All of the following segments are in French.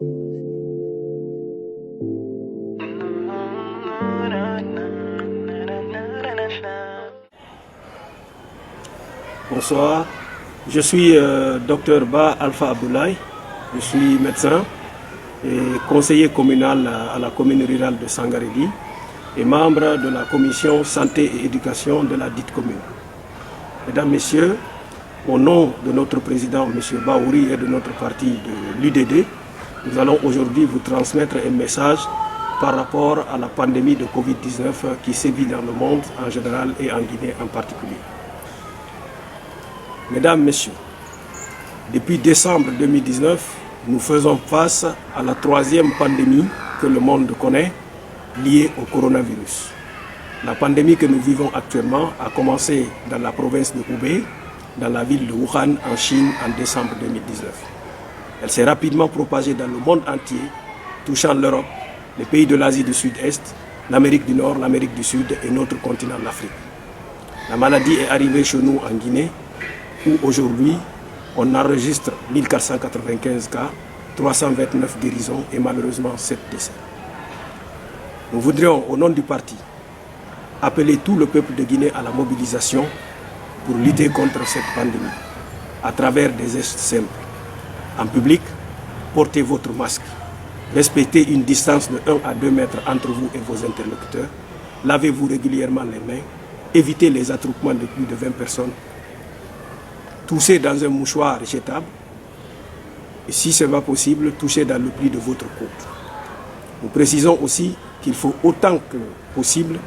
Bonsoir, je suis Dr Ba Alpha Abdoulaye, je suis médecin et conseiller communal à la commune rurale de Sangaredi et membre de la commission santé et éducation de la dite commune. Mesdames, Messieurs, au nom de notre président M. Baouri et de notre parti de l'UDD, nous allons aujourd'hui vous transmettre un message par rapport à la pandémie de Covid-19 qui sévit dans le monde en général et en Guinée en particulier. Mesdames, Messieurs, depuis décembre 2019, nous faisons face à la troisième pandémie que le monde connaît, liée au coronavirus. La pandémie que nous vivons actuellement a commencé dans la province de Hubei, dans la ville de Wuhan, en Chine, en décembre 2019. Elle s'est rapidement propagée dans le monde entier, touchant l'Europe, les pays de l'Asie du Sud-Est, l'Amérique du Nord, l'Amérique du Sud et notre continent, l'Afrique. La maladie est arrivée chez nous en Guinée, où aujourd'hui on enregistre 1495 cas, 329 guérisons et malheureusement 7 décès. Nous voudrions, au nom du parti, appeler tout le peuple de Guinée à la mobilisation pour lutter contre cette pandémie, à travers des gestes simples. En public, portez votre masque, respectez une distance de 1 à 2 mètres entre vous et vos interlocuteurs, lavez-vous régulièrement les mains, évitez les attroupements de plus de 20 personnes, touchez dans un mouchoir jetable et si ce n'est pas possible, touchez dans le pli de votre côte. Nous précisons aussi qu'il faut autant que possible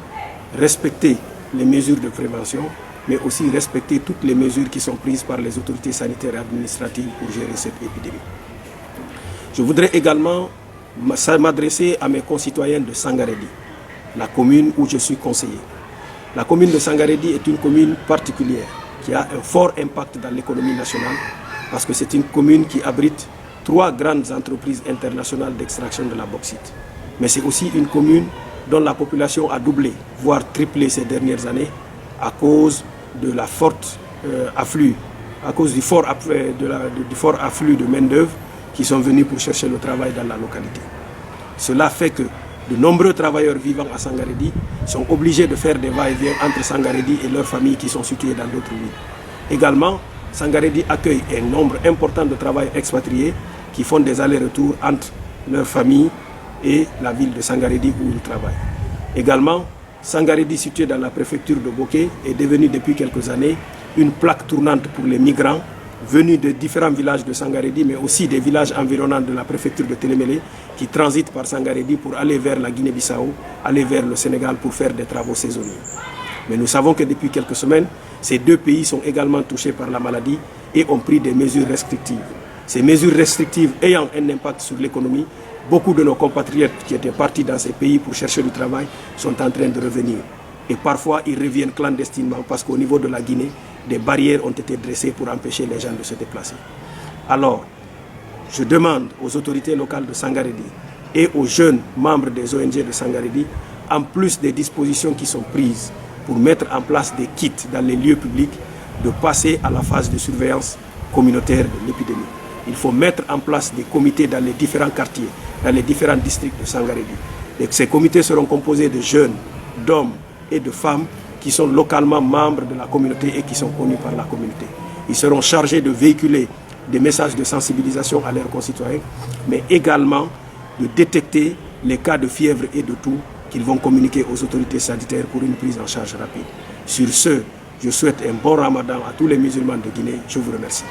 respecter les mesures de prévention, mais aussi respecter toutes les mesures qui sont prises par les autorités sanitaires et administratives pour gérer cette épidémie. Je voudrais également m'adresser à mes concitoyens de Sangaredi, la commune où je suis conseiller. La commune de Sangaredi est une commune particulière qui a un fort impact dans l'économie nationale parce que c'est une commune qui abrite 3 grandes entreprises internationales d'extraction de la bauxite. Mais c'est aussi une commune dont la population a doublé, voire triplé ces dernières années à cause de la forte afflux, à cause du fort afflux de main-d'œuvre qui sont venus pour chercher le travail dans la localité. Cela fait que de nombreux travailleurs vivant à Sangaredi sont obligés de faire des va-et-vient entre Sangaredi et leurs familles qui sont situées dans d'autres villes. Également, Sangaredi accueille un nombre important de travailleurs expatriés qui font des allers-retours entre leurs familles et la ville de Sangaredi où ils travaillent. Également, Sangaredi, situé dans la préfecture de Boké, est devenu depuis quelques années une plaque tournante pour les migrants venus de différents villages de Sangaredi, mais aussi des villages environnants de la préfecture de Télémélé, qui transitent par Sangaredi pour aller vers la Guinée-Bissau, aller vers le Sénégal pour faire des travaux saisonniers. Mais nous savons que depuis quelques semaines, ces 2 pays sont également touchés par la maladie et ont pris des mesures restrictives. Ces mesures restrictives ayant un impact sur l'économie, beaucoup de nos compatriotes qui étaient partis dans ces pays pour chercher du travail sont en train de revenir. Et parfois, ils reviennent clandestinement parce qu'au niveau de la Guinée, des barrières ont été dressées pour empêcher les gens de se déplacer. Alors, je demande aux autorités locales de Sangaredi et aux jeunes membres des ONG de Sangaredi, en plus des dispositions qui sont prises pour mettre en place des kits dans les lieux publics, de passer à la phase de surveillance communautaire de l'épidémie. Il faut mettre en place des comités dans les différents quartiers, dans les différents districts de Sangaredi. Et ces comités seront composés de jeunes, d'hommes et de femmes qui sont localement membres de la communauté et qui sont connus par la communauté. Ils seront chargés de véhiculer des messages de sensibilisation à leurs concitoyens, mais également de détecter les cas de fièvre et de toux qu'ils vont communiquer aux autorités sanitaires pour une prise en charge rapide. Sur ce, je souhaite un bon ramadan à tous les musulmans de Guinée. Je vous remercie.